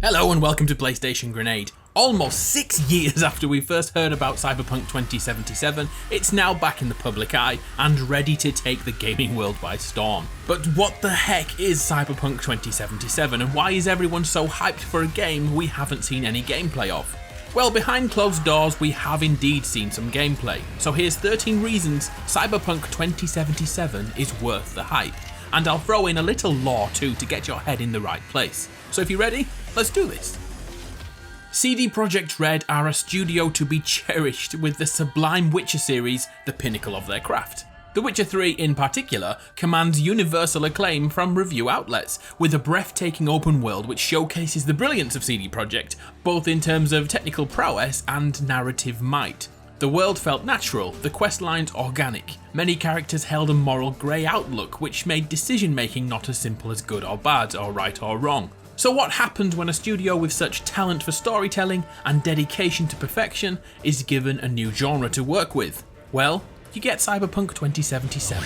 Hello and welcome to PlayStation Grenade. Almost 6 years after we first heard about Cyberpunk 2077, it's now back in the public eye and ready to take the gaming world by storm. But what the heck is Cyberpunk 2077 and why is everyone so hyped for a game we haven't seen any gameplay of? Well, behind closed doors we have indeed seen some gameplay, so here's 13 reasons Cyberpunk 2077 is worth the hype. And I'll throw in a little lore too to get your head in the right place. So if you're ready, let's do this. CD Projekt Red are a studio to be cherished with the sublime Witcher series, the pinnacle of their craft. The Witcher 3 in particular commands universal acclaim from review outlets, with a breathtaking open world which showcases the brilliance of CD Projekt, both in terms of technical prowess and narrative might. The world felt natural, the quest lines organic, many characters held a moral grey outlook which made decision making not as simple as good or bad or right or wrong. So what happened when a studio with such talent for storytelling and dedication to perfection is given a new genre to work with? Well, you get Cyberpunk 2077.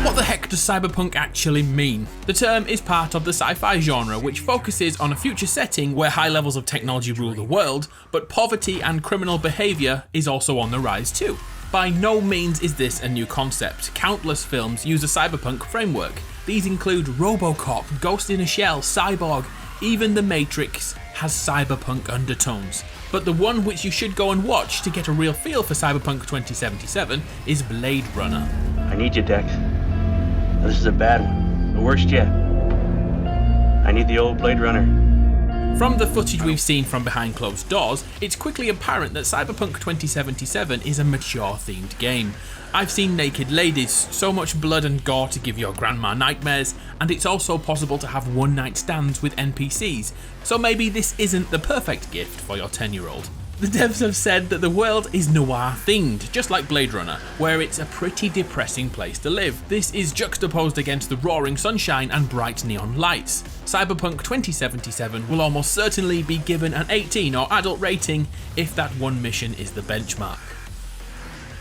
What the heck does cyberpunk actually mean? The term is part of the sci-fi genre, which focuses on a future setting where high levels of technology rule the world, but poverty and criminal behaviour is also on the rise too. By no means is this a new concept. Countless films use a cyberpunk framework. These include RoboCop, Ghost in a Shell, Cyborg, even The Matrix has cyberpunk undertones. But the one which you should go and watch to get a real feel for Cyberpunk 2077 is Blade Runner. I need you, Dex. This is a bad one. The worst yet. I need the old Blade Runner. From the footage we've seen from behind closed doors, it's quickly apparent that Cyberpunk 2077 is a mature themed game. I've seen naked ladies, so much blood and gore to give your grandma nightmares, and it's also possible to have one night stands with NPCs, so maybe this isn't the perfect gift for your 10-year-old. The devs have said that the world is noir themed, just like Blade Runner, where it's a pretty depressing place to live. This is juxtaposed against the roaring sunshine and bright neon lights. Cyberpunk 2077 will almost certainly be given an 18 or adult rating if that one mission is the benchmark.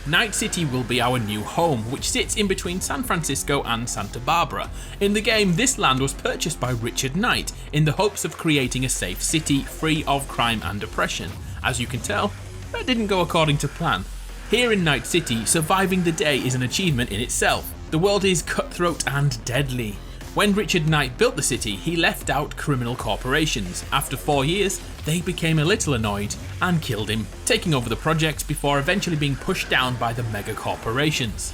Night City will be our new home, which sits in between San Francisco and Santa Barbara. In the game, this land was purchased by Richard Knight in the hopes of creating a safe city free of crime and oppression. As you can tell, that didn't go according to plan. Here in Night City, surviving the day is an achievement in itself. The world is cutthroat and deadly. When Richard Knight built the city, he left out criminal corporations. After 4 years, they became a little annoyed and killed him, taking over the project before eventually being pushed down by the mega corporations.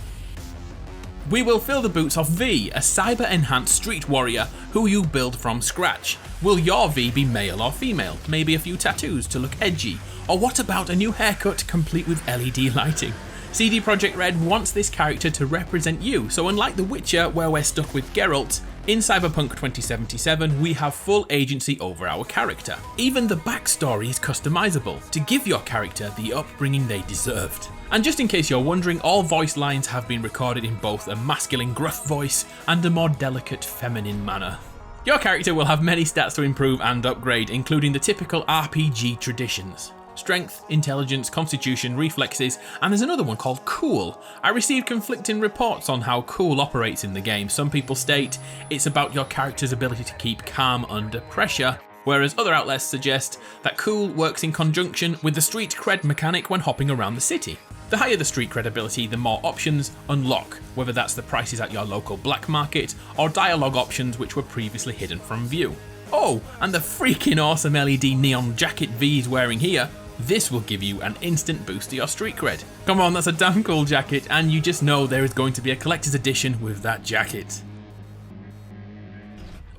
We will fill the boots of V, a cyber-enhanced street warrior who you build from scratch. Will your V be male or female? Maybe a few tattoos to look edgy? Or what about a new haircut complete with LED lighting? CD Projekt Red wants this character to represent you, so unlike The Witcher where we're stuck with Geralt, in Cyberpunk 2077 we have full agency over our character. Even the backstory is customizable, to give your character the upbringing they deserved. And just in case you're wondering, all voice lines have been recorded in both a masculine gruff voice and a more delicate feminine manner. Your character will have many stats to improve and upgrade, including the typical RPG traditions. Strength, intelligence, constitution, reflexes, and there's another one called Cool. I received conflicting reports on how Cool operates in the game. Some people state it's about your character's ability to keep calm under pressure, whereas other outlets suggest that Cool works in conjunction with the street cred mechanic when hopping around the city. The higher the street cred ability, the more options unlock, whether that's the prices at your local black market or dialogue options which were previously hidden from view. Oh, and the freaking awesome LED neon jacket V is wearing here. This will give you an instant boost to your street cred. Come on, that's a damn cool jacket, and you just know there is going to be a collector's edition with that jacket.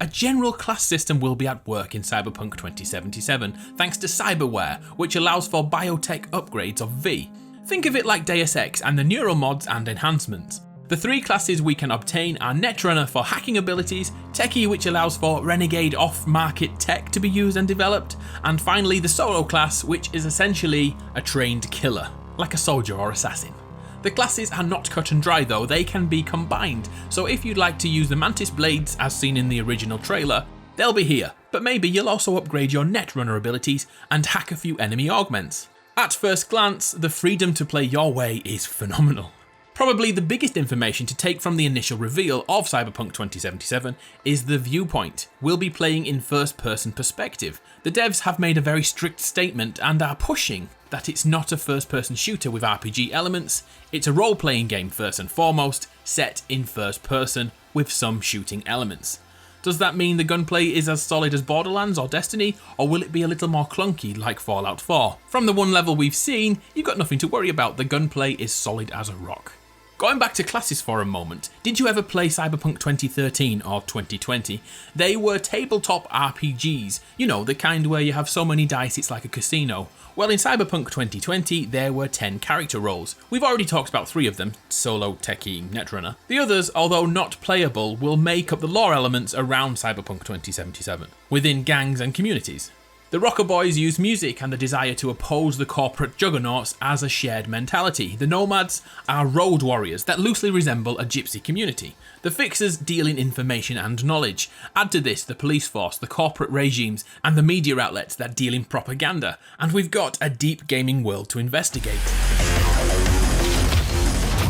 A general class system will be at work in Cyberpunk 2077 thanks to Cyberware, which allows for biotech upgrades of V. Think of it like Deus Ex and the neural mods and enhancements. The 3 classes we can obtain are Netrunner for hacking abilities, Techie which allows for renegade off-market tech to be used and developed, and finally the solo class which is essentially a trained killer, like a soldier or assassin. The classes are not cut and dry though, they can be combined, so if you'd like to use the Mantis Blades as seen in the original trailer, they'll be here, but maybe you'll also upgrade your Netrunner abilities and hack a few enemy augments. At first glance, the freedom to play your way is phenomenal. Probably the biggest information to take from the initial reveal of Cyberpunk 2077 is the viewpoint. We'll be playing in first-person perspective. The devs have made a very strict statement and are pushing that it's not a first-person shooter with RPG elements, it's a role-playing game first and foremost, set in first person with some shooting elements. Does that mean the gunplay is as solid as Borderlands or Destiny, or will it be a little more clunky like Fallout 4? From the one level we've seen, you've got nothing to worry about, the gunplay is solid as a rock. Going back to classes for a moment, did you ever play Cyberpunk 2013 or 2020? They were tabletop RPGs, you know, the kind where you have so many dice it's like a casino. Well, in Cyberpunk 2020, there were 10 character roles. We've already talked about 3 of them, Solo, Techie, Netrunner. The others, although not playable, will make up the lore elements around Cyberpunk 2077, within gangs and communities. The Rocker Boys use music and the desire to oppose the corporate juggernauts as a shared mentality. The Nomads are road warriors that loosely resemble a gypsy community. The Fixers deal in information and knowledge. Add to this the police force, the corporate regimes, and the media outlets that deal in propaganda. And we've got a deep gaming world to investigate.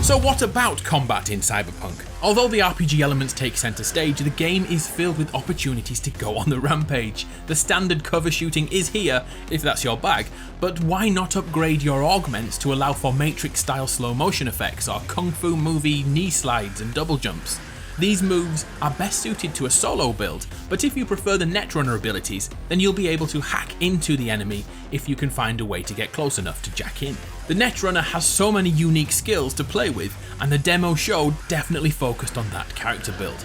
So what about combat in Cyberpunk? Although the RPG elements take centre stage, the game is filled with opportunities to go on the rampage. The standard cover shooting is here, if that's your bag, but why not upgrade your augments to allow for Matrix-style slow motion effects or Kung Fu movie knee slides and double jumps? These moves are best suited to a solo build, but if you prefer the Netrunner abilities, then you'll be able to hack into the enemy if you can find a way to get close enough to jack in. The Netrunner has so many unique skills to play with, and the demo show definitely focused on that character build.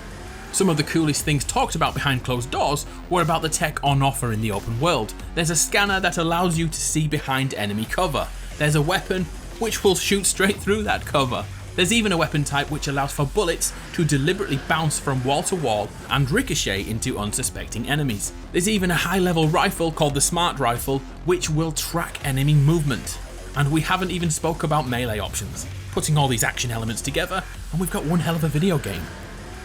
Some of the coolest things talked about behind closed doors were about the tech on offer in the open world. There's a scanner that allows you to see behind enemy cover. There's a weapon which will shoot straight through that cover. There's even a weapon type which allows for bullets to deliberately bounce from wall to wall and ricochet into unsuspecting enemies. There's even a high-level rifle called the Smart Rifle which will track enemy movement. And we haven't even spoke about melee options. Putting all these action elements together, and we've got one hell of a video game.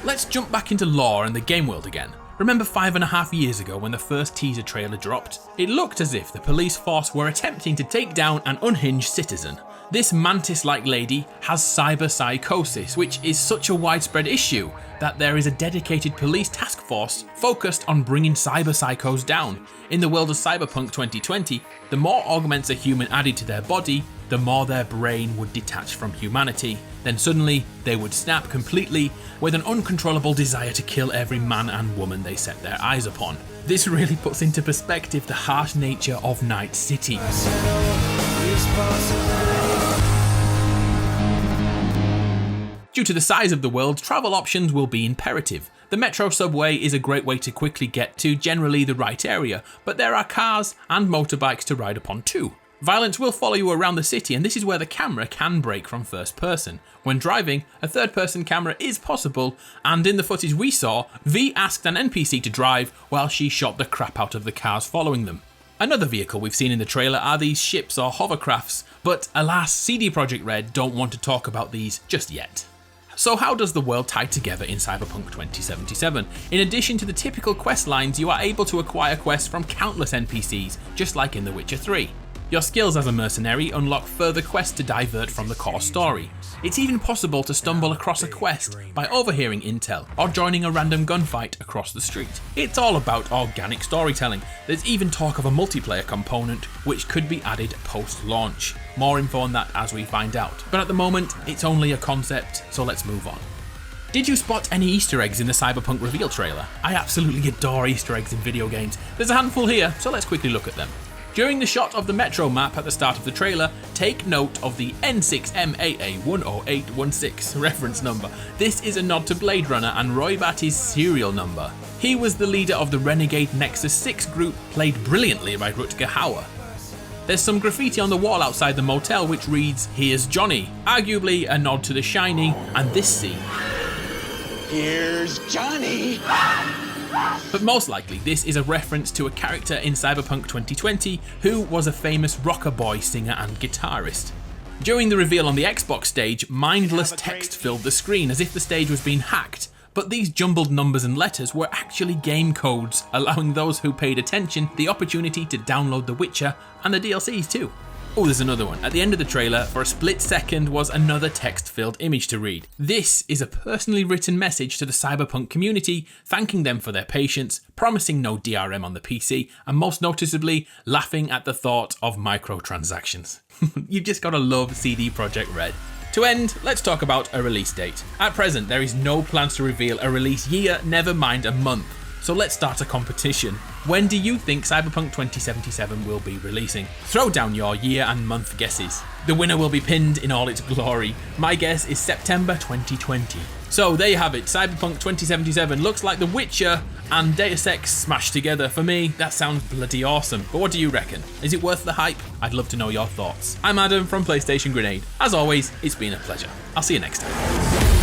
Let's jump back into lore and the game world again. Remember 5.5 years ago when the first teaser trailer dropped? It looked as if the police force were attempting to take down an unhinged citizen. This mantis-like lady has cyberpsychosis, which is such a widespread issue that there is a dedicated police task force focused on bringing cyberpsychos down. In the world of Cyberpunk 2020, the more augments a human added to their body, the more their brain would detach from humanity. Then suddenly, they would snap completely with an uncontrollable desire to kill every man and woman they set their eyes upon. This really puts into perspective the harsh nature of Night City. Due to the size of the world, travel options will be imperative. The metro subway is a great way to quickly get to generally the right area, but there are cars and motorbikes to ride upon too. Violence will follow you around the city, and this is where the camera can break from first person. When driving, a third person camera is possible, and in the footage we saw, V asked an NPC to drive while she shot the crap out of the cars following them. Another vehicle we've seen in the trailer are these ships or hovercrafts, but alas, CD Projekt Red don't want to talk about these just yet. So how does the world tie together in Cyberpunk 2077? In addition to the typical quest lines, you are able to acquire quests from countless NPCs, just like in The Witcher 3. Your skills as a mercenary unlock further quests to divert from the core story. It's even possible to stumble across a quest by overhearing intel or joining a random gunfight across the street. It's all about organic storytelling. There's even talk of a multiplayer component which could be added post-launch. More info on that as we find out. But at the moment, it's only a concept, so let's move on. Did you spot any Easter eggs in the Cyberpunk reveal trailer? I absolutely adore Easter eggs in video games. There's a handful here, so let's quickly look at them. During the shot of the metro map at the start of the trailer, take note of the N6MAA10816 reference number. This is a nod to Blade Runner and Roy Batty's serial number. He was the leader of the Renegade Nexus 6 group, played brilliantly by Rutger Hauer. There's some graffiti on the wall outside the motel which reads, "Here's Johnny," arguably a nod to The Shining and this scene. Here's Johnny! But most likely this is a reference to a character in Cyberpunk 2020 who was a famous rocker boy singer and guitarist. During the reveal on the Xbox stage, mindless text filled the screen as if the stage was being hacked, but these jumbled numbers and letters were actually game codes, allowing those who paid attention the opportunity to download The Witcher and the DLCs too. Oh, there's another one. At the end of the trailer, for a split second, was another text-filled image to read. This is a personally written message to the Cyberpunk community, thanking them for their patience, promising no DRM on the PC, and most noticeably, laughing at the thought of microtransactions. You've just gotta love CD Projekt Red. To end, let's talk about a release date. At present, there is no plans to reveal a release year, never mind a month. So let's start a competition. When do you think Cyberpunk 2077 will be releasing? Throw down your year and month guesses. The winner will be pinned in all its glory. My guess is September 2020. So there you have it, Cyberpunk 2077 looks like The Witcher and Deus Ex smashed together. For me, that sounds bloody awesome. But what do you reckon? Is it worth the hype? I'd love to know your thoughts. I'm Adam from PlayStation Grenade. As always, it's been a pleasure. I'll see you next time.